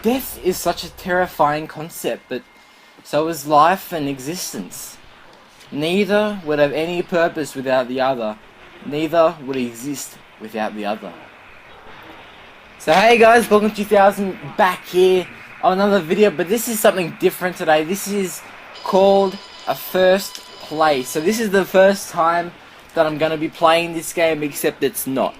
Death is such a terrifying concept, but so is life and existence. Neither would have any purpose without the other. Neither would exist without the other. So hey guys, welcome to 2000 back here on another video, but this is something different today. This is called a first play. So this is the first time that I'm going to be playing this game, except it's not.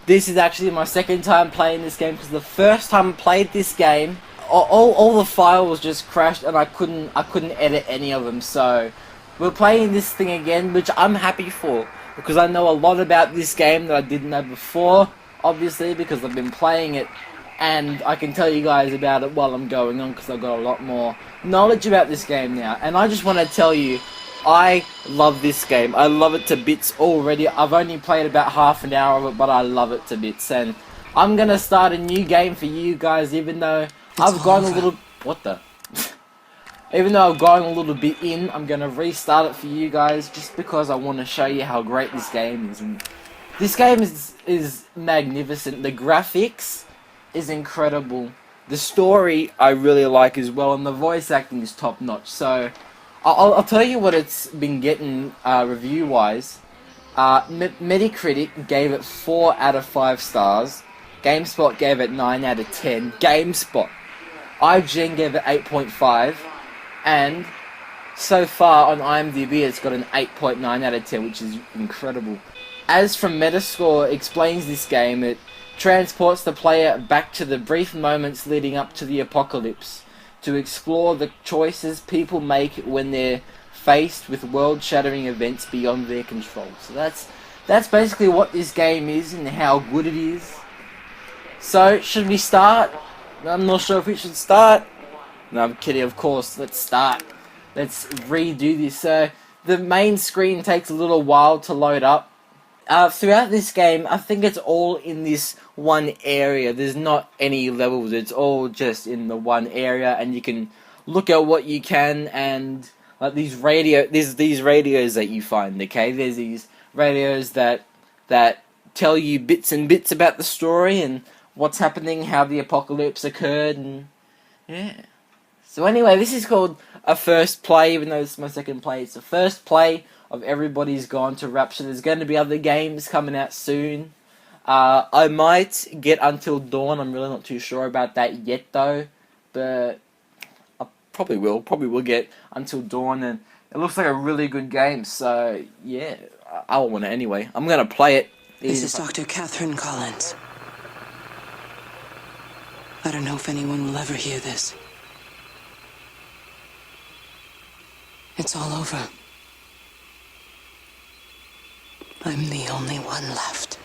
This is actually my second time playing this game, because the first time I played this game, all the files just crashed and I couldn't edit any of them. So we're playing this thing again, which I'm happy for, because I know a lot about this game that I didn't know before, obviously, because I've been playing it, and I can tell you guys about it while I'm going on, because I've got a lot more knowledge about this game now. And I just want to tell you, I love this game. I love it to bits already. I've only played about half an hour of it, but I love it to bits. And I'm going to start a new game for you guys, even though I've gone a little... What the... Even though I've gone a little bit in, I'm going to restart it for you guys, just because I want to show you how great this game is. And this game is magnificent. The graphics is incredible. The story I really like as well, and the voice acting is top notch. So I'll tell you what it's been getting review wise. Metacritic gave it 4 out of 5 stars. GameSpot gave it 9 out of 10. GameSpot. IGN gave it 8.5. And so far on IMDb it's got an 8.9 out of 10, which is incredible. As from Metascore explains this game, it transports the player back to the brief moments leading up to the apocalypse, to explore the choices people make when they're faced with world-shattering events beyond their control. So that's basically what this game is and how good it is. So, should we start? I'm not sure if we should start. No, I'm kidding, of course. Let's start. Let's redo this. So, the main screen takes a little while to load up. Throughout this game, I think it's all in this one area. There's not any levels. It's all just in the one area, and you can look at what you can, and like these radios that you find. Okay, there's these radios that tell you bits and bits about the story and what's happening, how the apocalypse occurred, and yeah. So anyway, this is called a first play, even though this is my second play. It's the first play of Everybody's Gone to Rapture. There's going to be other games coming out soon. I might get Until Dawn. I'm really not too sure about that yet, though. But I probably will get Until Dawn, and it looks like a really good game. So yeah, I want it anyway. I'm going to play it. This is Dr. Catherine Collins. I don't know if anyone will ever hear this. It's all over. I'm the only one left.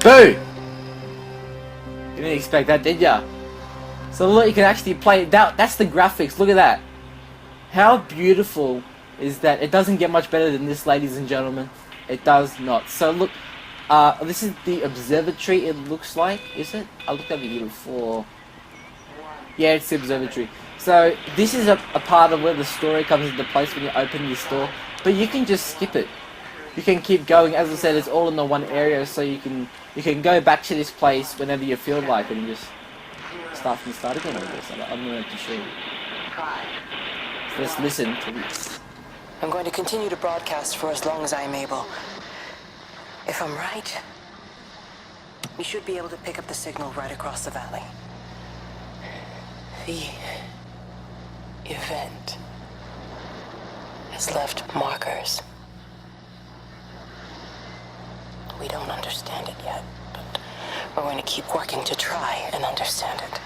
Boo! You didn't expect that, did ya? So look, you can actually play that's the graphics. Look at that. How beautiful is that? It doesn't get much better than this, ladies and gentlemen. It does not. So look, this is the observatory. It looks like, is it? I looked over here before. Yeah, it's the observatory. So this is a part of where the story comes into place when you open this door. But you can just skip it. You can keep going. As I said, it's all in the one area, so you can go back to this place whenever you feel like, and just start from the start again. I guess I'm not too sure. So let's listen to this. I'm going to continue to broadcast for as long as I'm able. If I'm right, we should be able to pick up the signal right across the valley. The event has left markers. We don't understand it yet, but we're going to keep working to try and understand it.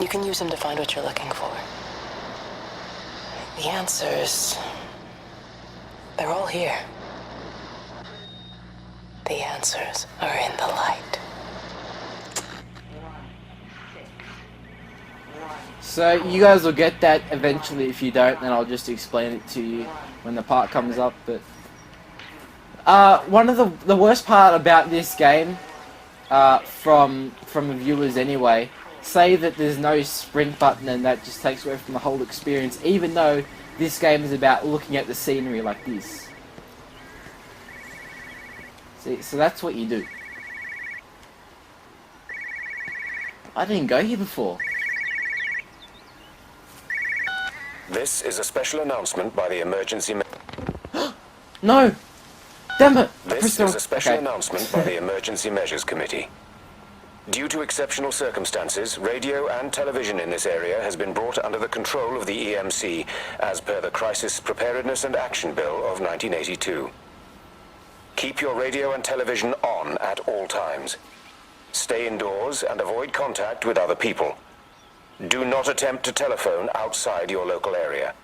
You can use them to find what you're looking for. The answers... they're all here. The answers are in the light. So you guys will get that eventually. If you don't, then I'll just explain it to you when the part comes up. But one of the worst part about this game, from the viewers anyway, say that there's no sprint button and that just takes away from the whole experience, even though this game is about looking at the scenery like this. See, so that's what you do. I didn't go here before. This is a special announcement by the emergency... No! Damn it! This is a special announcement by the Emergency Measures Committee. Due to exceptional circumstances, radio and television in this area has been brought under the control of the EMC as per the Crisis Preparedness and Action Bill of 1982. Keep your radio and television on at all times. Stay indoors and avoid contact with other people. Do not attempt to telephone outside your local area.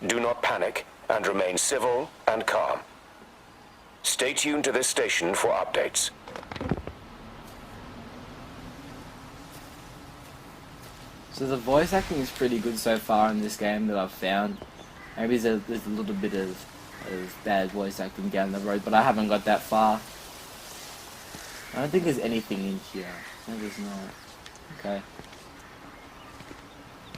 Do not panic and remain civil and calm. Stay tuned to this station for updates. So the voice acting is pretty good so far in this game that I've found. Maybe there's a little bit of bad voice acting down the road, but I haven't got that far. I don't think there's anything in here. No, there's not. Okay.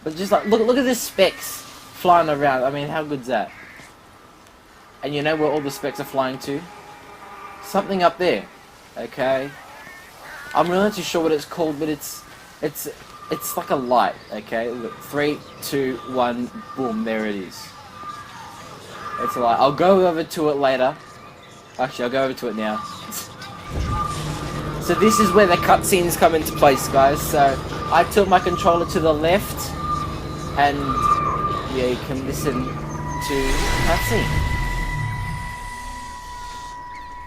But just like, look at the specks flying around. I mean, how good's that? And you know where all the specks are flying to? Something up there. Okay. I'm really not too sure what it's called, but it's like a light. Okay. Look, 3, 2, 1, boom. There it is. It's a light. I'll go over to it later. Actually, I'll go over to it now. So this is where the cutscenes come into place, guys. So I tilt my controller to the left, and yeah, you can listen to cutscene.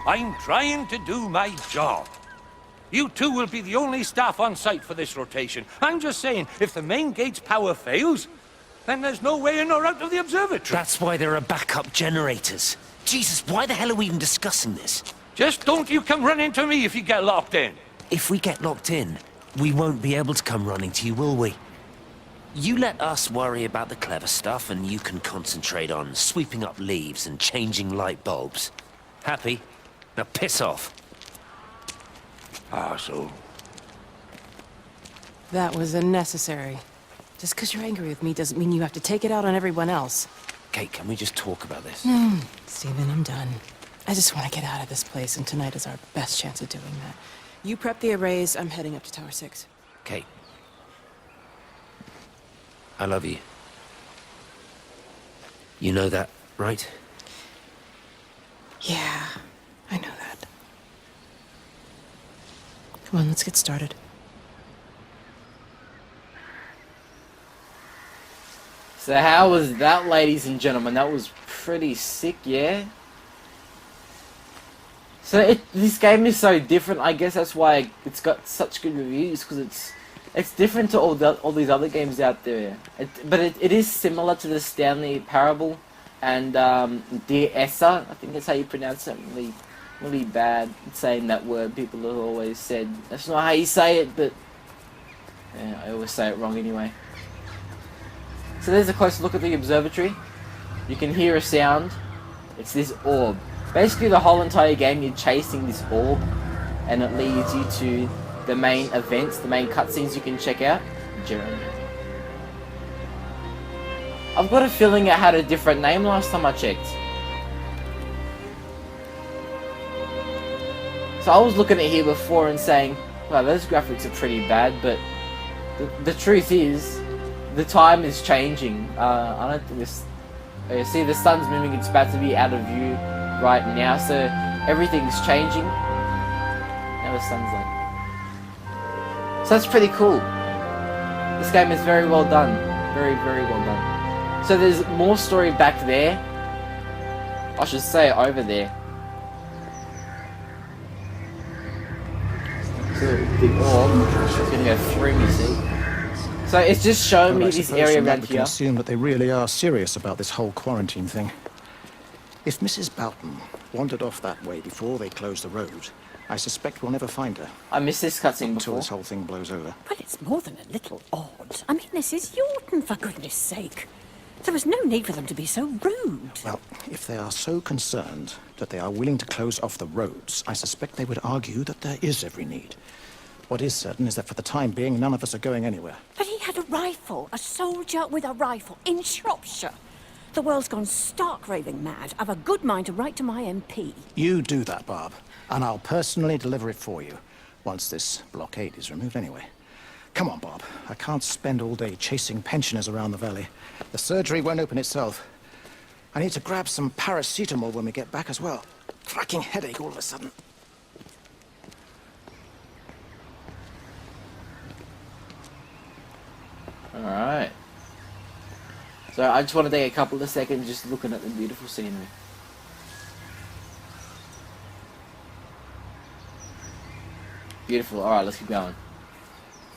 I'm trying to do my job. You two will be the only staff on site for this rotation. I'm just saying, if the main gate's power fails, then there's no way in or out of the observatory. That's why there are backup generators. Jesus, why the hell are we even discussing this? Just don't you come running to me if you get locked in. If we get locked in, we won't be able to come running to you, will we? You let us worry about the clever stuff, and you can concentrate on sweeping up leaves and changing light bulbs. Happy? Now piss off. Arsehole. That was unnecessary. Just because you're angry with me doesn't mean you have to take it out on everyone else. Kate, can we just talk about this? Steven, I'm done. I just want to get out of this place, and tonight is our best chance of doing that. You prep the arrays, I'm heading up to Tower 6. Kate. I love you. You know that, right? Yeah, I know that. Come on, let's get started. So how was that, ladies and gentlemen? That was pretty sick, yeah? So this game is so different. I guess that's why it's got such good reviews, because it's different to all these other games out there. But it is similar to the Stanley Parable and Dear Esther. I think that's how you pronounce it. Really bad at saying that word. People have always said that's not how you say it, but yeah, I always say it wrong anyway. So there's a close look at the observatory. You can hear a sound. It's this orb. Basically the whole entire game you're chasing this orb, and it leads you to the main events, the main cutscenes you can check out. Jeremy. I've got a feeling it had a different name last time I checked. So I was looking at here before and saying, wow, those graphics are pretty bad, but the truth is, the time is changing. I don't think this... see, the sun's moving, it's about to be out of view right now, so everything's changing. Now the sun's like... So that's pretty cool. This game is very well done. Very, very well done. So there's more story back there. I should say over there. So the orb is gonna go through me, see? So it's just showing me this area around We can here. assume that they really are serious about this whole quarantine thing. If Mrs. Boughton wandered off that way before they closed the road, I suspect we'll never find her I missed this cutscene until before. this whole thing blows over. Well, it's more than a little odd. I mean, this is Yorton, for goodness sake. There was no need for them to be so rude. Well, if they are so concerned that they are willing to close off the roads, I suspect they would argue that there is every need. What is certain is that for the time being, none of us are going anywhere. But he had a rifle, a soldier with a rifle, in Shropshire. The world's gone stark raving mad. I've a good mind to write to my MP. You do that, Barb, and I'll personally deliver it for you, once this blockade is removed anyway. Come on, Bob. I can't spend all day chasing pensioners around the valley. The surgery won't open itself. I need to grab some paracetamol when we get back as well. Cracking headache all of a sudden. Alright. So I just want to take a couple of seconds just looking at the beautiful scenery. Beautiful. Alright, let's keep going.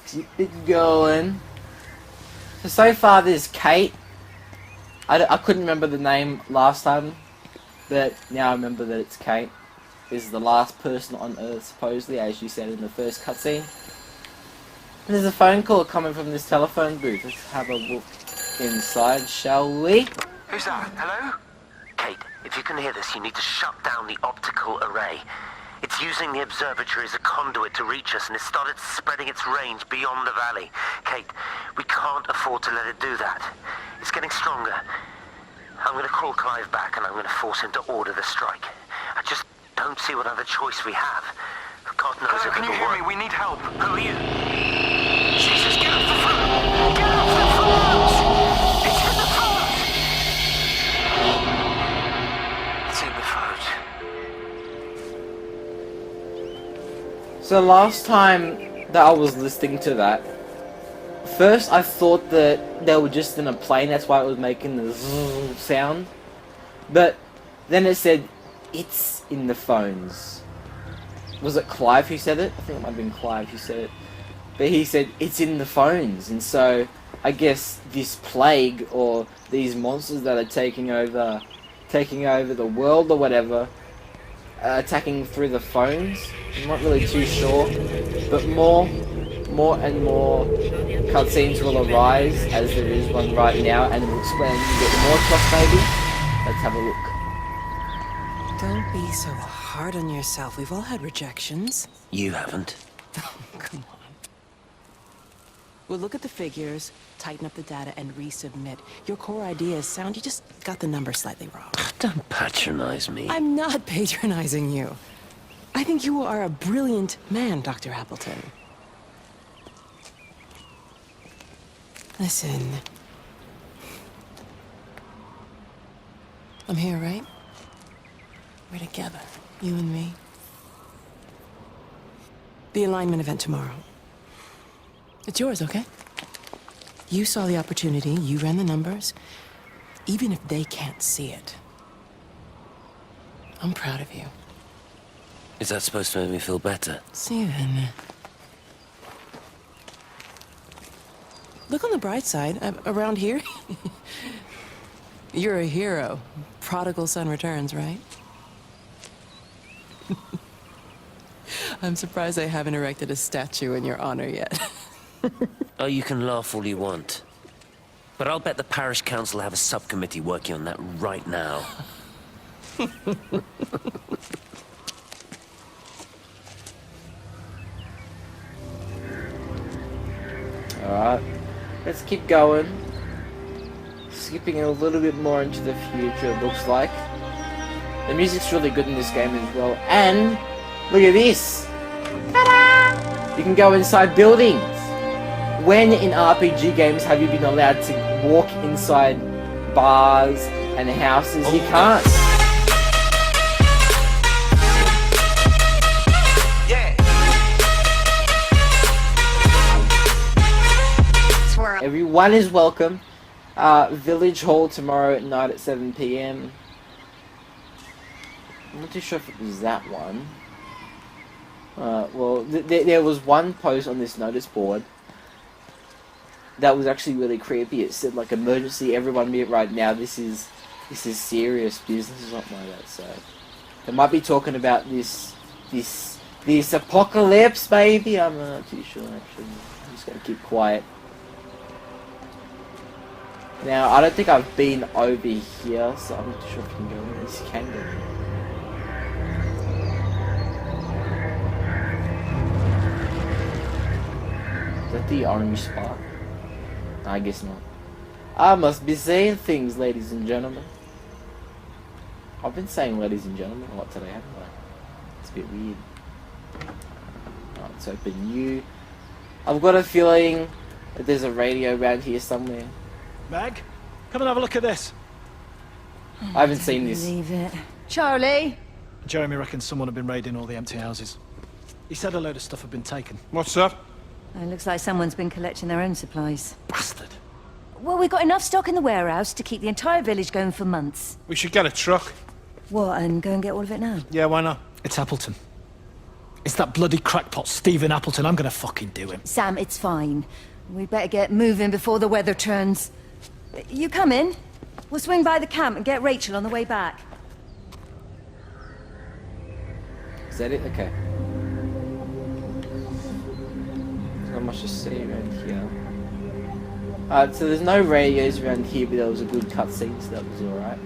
Keep it going. So far there's Kate. I couldn't remember the name last time, but now I remember that it's Kate. This is the last person on Earth, supposedly, as you said in the first cutscene. And there's a phone call coming from this telephone booth. Let's have a look inside, shall we? Who's that? Hello? Kate, if you can hear this, you need to shut down the optical array. It's using the observatory as a conduit to reach us, and it's started spreading its range beyond the valley. Kate, we can't afford to let it do that. It's getting stronger. I'm going to call Clive back, and I'm going to force him to order the strike. I just don't see what other choice we have. God knows Hello, if can you it'll hear work. me? We need help. Who are you? Jesus, get off the phone! Get off the phone! It's in the phone! It's in the phone. So last time that I was listening to that, first I thought that they were just in a plane, that's why it was making the zzz sound. But then it said, it's in the phones. Was it Clive who said it? I think it might have been Clive who said it. But he said, it's in the phones. And so, I guess this plague, or these monsters that are taking over the world or whatever, attacking through the phones. I'm not really too sure. But more and more cutscenes will arise, as there is one right now, and we'll explain a bit more to us maybe. Let's have a look. Don't be so hard on yourself. We've all had rejections. You haven't. Come on. We'll look at the figures, tighten up the data, and resubmit. Your core idea is sound. You just got the number slightly wrong. Don't patronize me. I'm not patronizing you. I think you are a brilliant man, Dr. Appleton. Listen. I'm here, right? We're together, you and me. The alignment event tomorrow. It's yours, okay? You saw the opportunity, you ran the numbers. Even if they can't see it, I'm proud of you. Is that supposed to make me feel better? Steven. Look on the bright side. Around here, you're a hero. Prodigal son returns, right? I'm surprised they haven't erected a statue in your honor yet. Oh, you can laugh all you want. But I'll bet the parish council have a subcommittee working on that right now. Alright, let's keep going. Skipping a little bit more into the future, it looks like. The music's really good in this game as well. And, look at this! Ta-da! You can go inside buildings! When in RPG games have you been allowed to walk inside bars and houses? You can't. Everyone is welcome. Village Hall tomorrow at night at 7 PM. I'm not too sure if it was that one. Well, there was one post on this notice board that was actually really creepy. It said like, emergency, everyone mute right now. This is serious business or something like that. So they might be talking about this apocalypse, maybe. I'm not too sure actually. I'm just gonna keep quiet. Now I don't think I've been over here, so I'm not too sure if I can go in. This can go in. Is that the orange spot? I guess not. I must be saying things, ladies and gentlemen. I've been saying ladies and gentlemen a lot today, haven't I? It's a bit weird. Alright, let's open you. I've got a feeling that there's a radio around here somewhere. Meg, come and have a look at this. I haven't seen this. Believe it. Charlie? Jeremy reckons someone had been raiding all the empty houses. He said a load of stuff had been taken. What's up? It looks like someone's been collecting their own supplies. Bastard. Well, we've got enough stock in the warehouse to keep the entire village going for months. We should get a truck. What, and go and get all of it now? Yeah, why not? It's Appleton. It's that bloody crackpot, Stephen Appleton. I'm gonna fucking do him. Sam, it's fine. We'd better get moving before the weather turns. You come in. We'll swing by the camp and get Rachel on the way back. Is that it? Okay. There's not much to see around here. So there's no radios around here, but there was a good cutscene, so that was alright.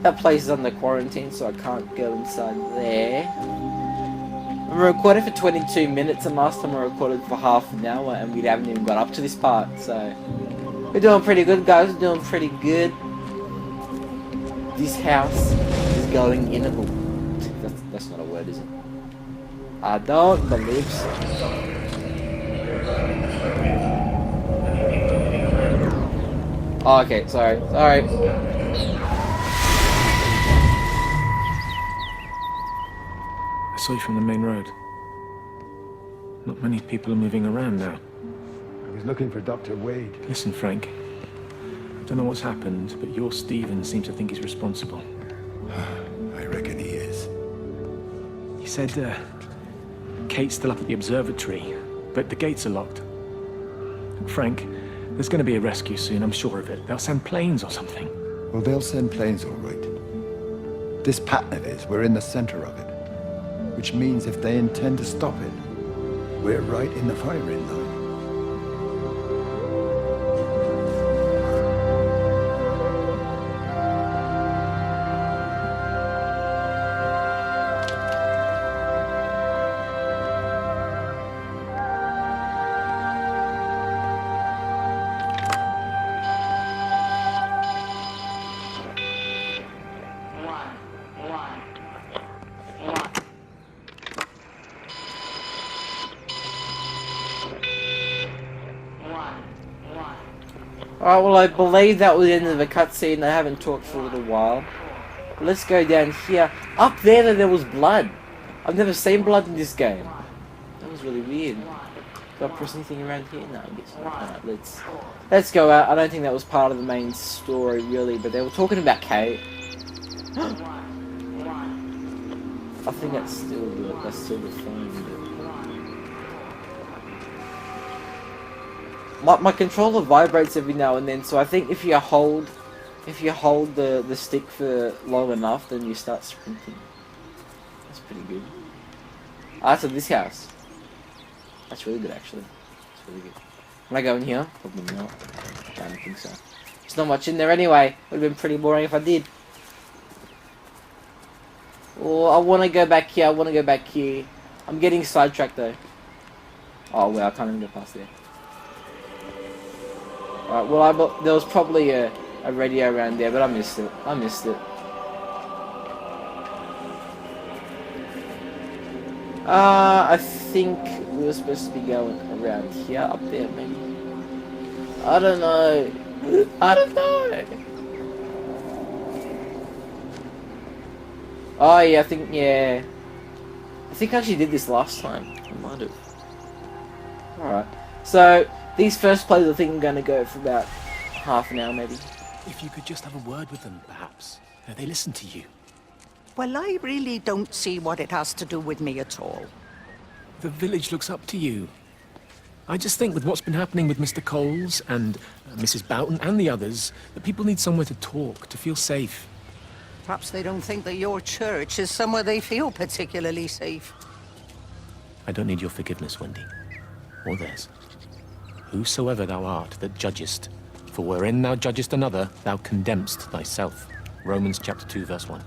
That place is under quarantine, so I can't go inside there. I'm recording for 22 minutes, and last time I recorded for half an hour, and we haven't even got up to this part, so... We're doing pretty good, guys. We're doing pretty good. This house is going inable. That's not a word, is it? I don't believe so. Oh, okay, sorry. I saw you from the main road. Not many people are moving around now. I was looking for Dr. Wade. Listen, Frank. I don't know what's happened, but your Stephen seems to think he's responsible. I reckon he is. He said, Kate's still up at the observatory, but the gates are locked. Frank, there's going to be a rescue soon, I'm sure of it. They'll send planes or something. Well, they'll send planes, all right. This pattern of his, we're in the center of it. Which means if they intend to stop it, we're right in the firing line. Alright, well I believe that was the end of the cutscene. I haven't talked for a little while. But let's go down here. Up there was blood. I've never seen blood in this game. That was really weird. Do I press anything around here? No, I guess not. Alright, let's go out. I don't think that was part of the main story really, but they were talking about Kate. I think that's still the phone. My controller vibrates every now and then, so I think if you hold the stick for long enough, then you start sprinting. That's pretty good. Ah, so this house. That's really good, actually. That's really good. Can I go in here? Probably not. I don't think so. There's not much in there anyway. Would have been pretty boring if I did. Oh, I want to go back here. I'm getting sidetracked though. Oh well, I can't even go past there. Alright, well there was probably a radio around there, but I missed it. I think we were supposed to be going around here, up there maybe. I don't know. Oh yeah, I think I actually did this last time. I might have. Alright, so these first plays I think I'm going to go for about half an hour maybe. If you could just have a word with them, perhaps. They listen to you. Well, I really don't see what it has to do with me at all. The village looks up to you. I just think with what's been happening with Mr. Coles and Mrs. Boughton and the others, that people need somewhere to talk, to feel safe. Perhaps they don't think that your church is somewhere they feel particularly safe. I don't need your forgiveness, Wendy. Or theirs. Whosoever thou art that judgest, for wherein thou judgest another, thou condemnest thyself. Romans chapter 2, verse 1.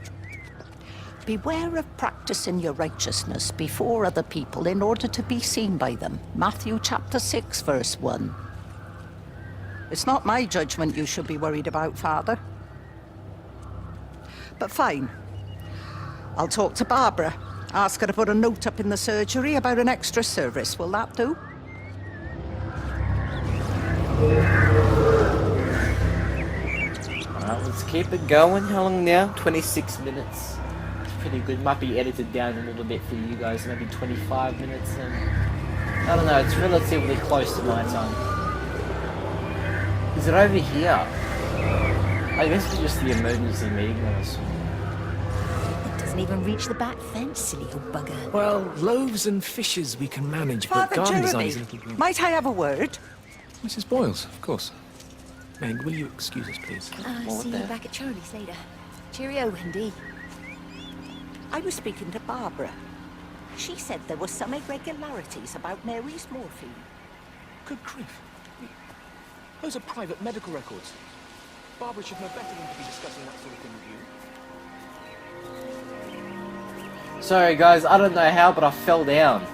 Beware of practicing your righteousness before other people in order to be seen by them. Matthew chapter 6, verse 1. It's not my judgment you should be worried about, Father. But fine. I'll talk to Barbara. Ask her to put a note up in the surgery about an extra service. Will that do? Alright, let's keep it going. How long now? 26 minutes. It's pretty good. Might be edited down a little bit for you guys. Maybe 25 minutes. And I don't know. It's relatively close to my time. Is it over here? I guess it's just the emergency meeting that I saw. It doesn't even reach the back fence, silly old bugger. Well, loaves and fishes we can manage, but Father garden design Jeremy, is a little... might I have a word? Mrs. Boyles, of course. Meg, will you excuse us, please? See you back at Charlie's later. Cheerio, Wendy. I was speaking to Barbara. She said there were some irregularities about Mary's morphine. Good grief. Those are private medical records. Barbara should know better than to be discussing that sort of thing with you. Sorry guys, I don't know how, but I fell down.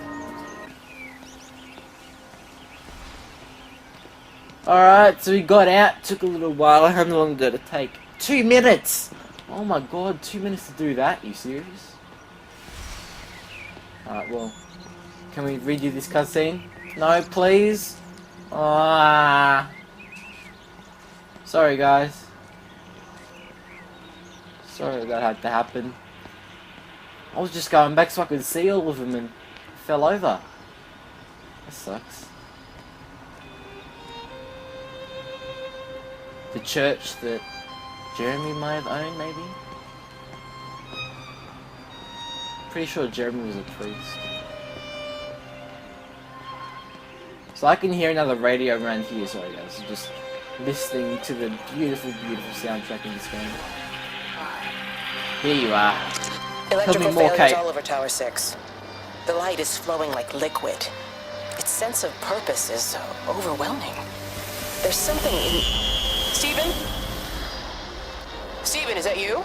Alright, so we got out, took a little while. How long did it take? 2 minutes! Oh my god, 2 minutes to do that? Are you serious? Alright, well, can we redo this cutscene? No, please? Sorry guys. Sorry that had to happen. I was just going back so I could see all of them and fell over. That sucks. The church that Jeremy might have owned, maybe? Pretty sure Jeremy was a priest. So I can hear another radio around here, sorry guys. So just listening to the beautiful, beautiful soundtrack in this game. Here you are. Electrical more, failures Kate. all over Tower 6. The light is flowing like liquid. Its sense of purpose is overwhelming. There's something in... Stephen? Stephen, is that you?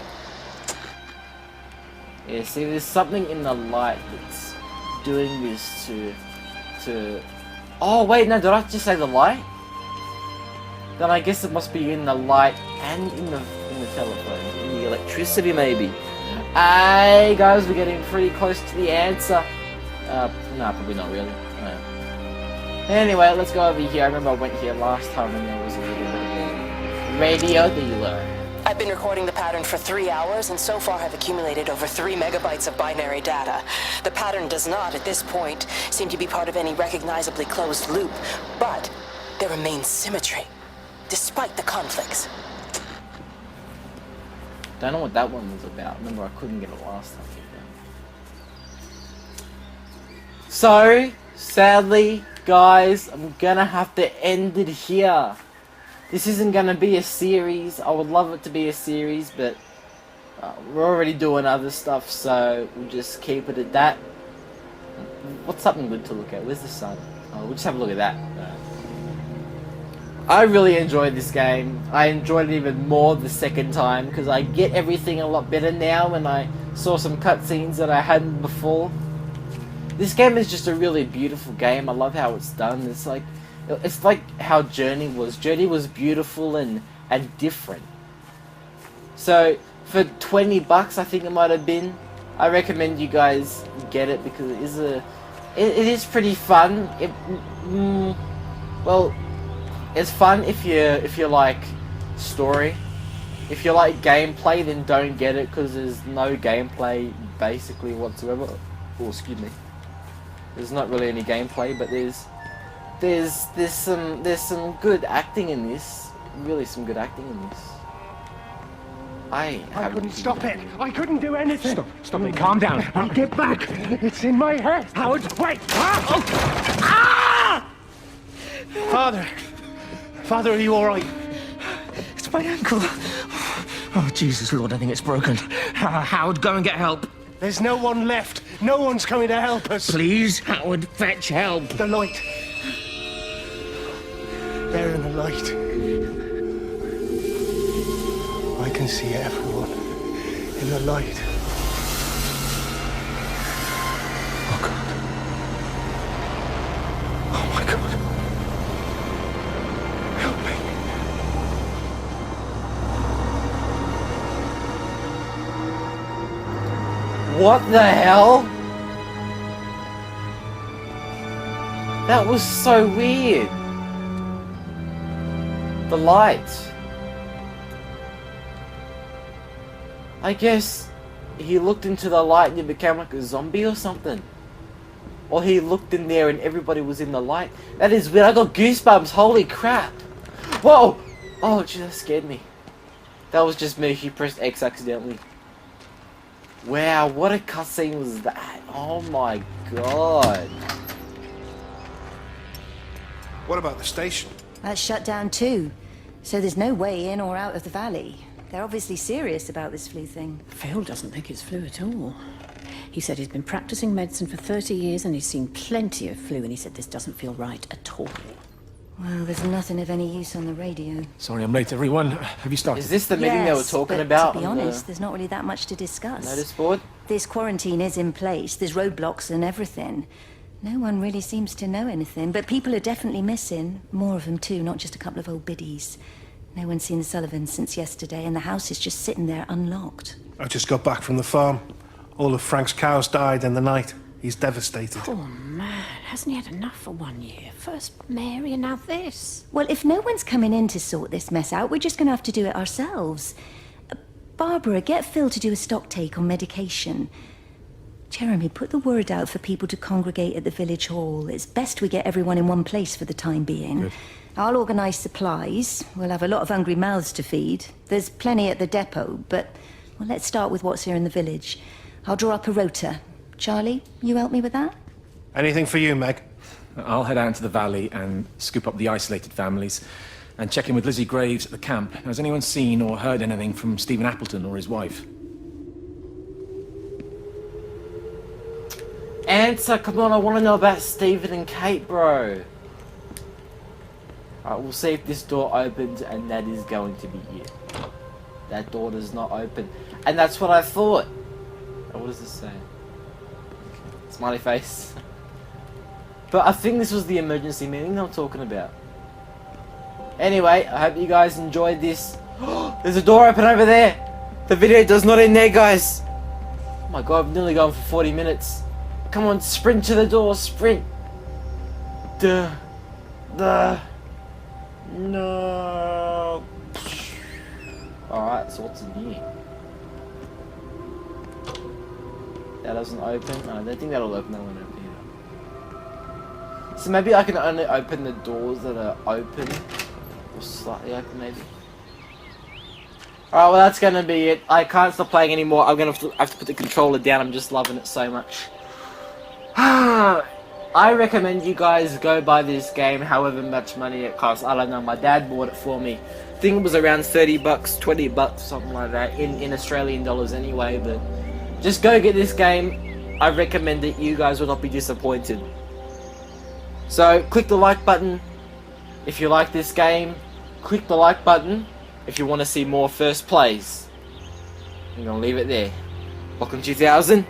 Yeah, see, there's something in the light that's doing this to... Oh, wait, no, did I just say the light? Then I guess it must be in the light and in the telephone. In the electricity, maybe. Hey, guys, we're getting pretty close to the answer. No, probably not really. No. Anyway, let's go over here. I remember I went here last time and there was a little bit of a radio dealer. I've been recording the pattern for 3 hours and so far have accumulated over 3 megabytes of binary data. The pattern does not, at this point, seem to be part of any recognizably closed loop, but there remains symmetry, despite the conflicts. Don't know what that one was about. Remember, I couldn't get it last time. So, sadly, guys, I'm gonna have to end it here. This isn't gonna be a series. I would love it to be a series, but we're already doing other stuff, so we'll just keep it at that. What's something good to look at? Where's the sun? Oh, we'll just have a look at that. I really enjoyed this game. I enjoyed it even more the second time because I get everything a lot better now when I saw some cutscenes that I hadn't before. This game is just a really beautiful game. I love how it's done. It's like how Journey was. Journey was beautiful and different. So for $20, I think it might have been, I recommend you guys get it because it is pretty fun. Well, it's fun if you like story. If you like gameplay, then don't get it because there's no gameplay basically whatsoever. Oh, excuse me. There's not really any gameplay, but there's some good acting in this. Really, some good acting in this. I couldn't stop it. I couldn't do anything. Stop it. Calm down. I'll get back. It's in my head. Howard, wait. Ah! Father, are you all right? It's my ankle. Oh, Jesus, Lord, I think it's broken. Howard, go and get help. There's no one left. No one's coming to help us. Please, Howard, fetch help. The light. There in the light. I can see everyone in the light. Oh, God. Oh, my God. Help me. What the hell? That was so weird. The light. I guess he looked into the light and he became like a zombie or something. Or he looked in there and everybody was in the light. That is weird. I got goosebumps. Holy crap. Whoa! Oh, geez, that scared me. That was just me. He pressed X accidentally. Wow, what a cutscene was that? Oh my god. What about the station? That's shut down too. So there's no way in or out of the valley. They're obviously serious about this flu thing. Phil doesn't think it's flu at all. He said he's been practicing medicine for 30 years and he's seen plenty of flu, and he said this doesn't feel right at all. Well, there's nothing of any use on the radio. Sorry I'm late, everyone. Have you started? Is this the meeting they were talking but about? To be honest, there's not really that much to discuss. Notice board? This quarantine is in place. There's roadblocks and everything. No one really seems to know anything, but people are definitely missing. More of them too, not just a couple of old biddies. No one's seen the Sullivans since yesterday, and the house is just sitting there unlocked. I just got back from the farm. All of Frank's cows died in the night. He's devastated. Poor man, hasn't he had enough for 1 year? First Mary and now this. Well, if no one's coming in to sort this mess out, we're just going to have to do it ourselves. Barbara, get Phil to do a stock take on medication. Jeremy, put the word out for people to congregate at the village hall. It's best we get everyone in one place for the time being. Good. I'll organise supplies. We'll have a lot of hungry mouths to feed. There's plenty at the depot, but well, let's start with what's here in the village. I'll draw up a rota. Charlie, you help me with that? Anything for you, Meg? I'll head out into the valley and scoop up the isolated families and check in with Lizzie Graves at the camp. Has anyone seen or heard anything from Stephen Appleton or his wife? Answer, come on, I want to know about Stephen and Kate, bro. Alright, we'll see if this door opens, and that is going to be it. That door does not open. And that's what I thought. Oh, what does this say? Smiley face. But I think this was the emergency meeting I'm talking about. Anyway, I hope you guys enjoyed this. There's a door open over there. The video does not end there, guys. Oh my god, I've nearly gone for 40 minutes. Come on, sprint to the door, sprint. No. Alright, so what's in here? That doesn't open. No, I don't think that'll open. That won't open either. So maybe I can only open the doors that are open. Or slightly open, maybe. Alright, well that's gonna be it. I can't stop playing anymore. I'm gonna have to put the controller down. I'm just loving it so much. I recommend you guys go buy this game, however much money it costs. I don't know, my dad bought it for me. I think it was around 30 bucks, 20 bucks, something like that, in Australian dollars anyway, but just go get this game. I recommend it. You guys will not be disappointed. So, click the like button if you like this game. Click the like button if you want to see more first plays. I'm going to leave it there. Welcome 2000.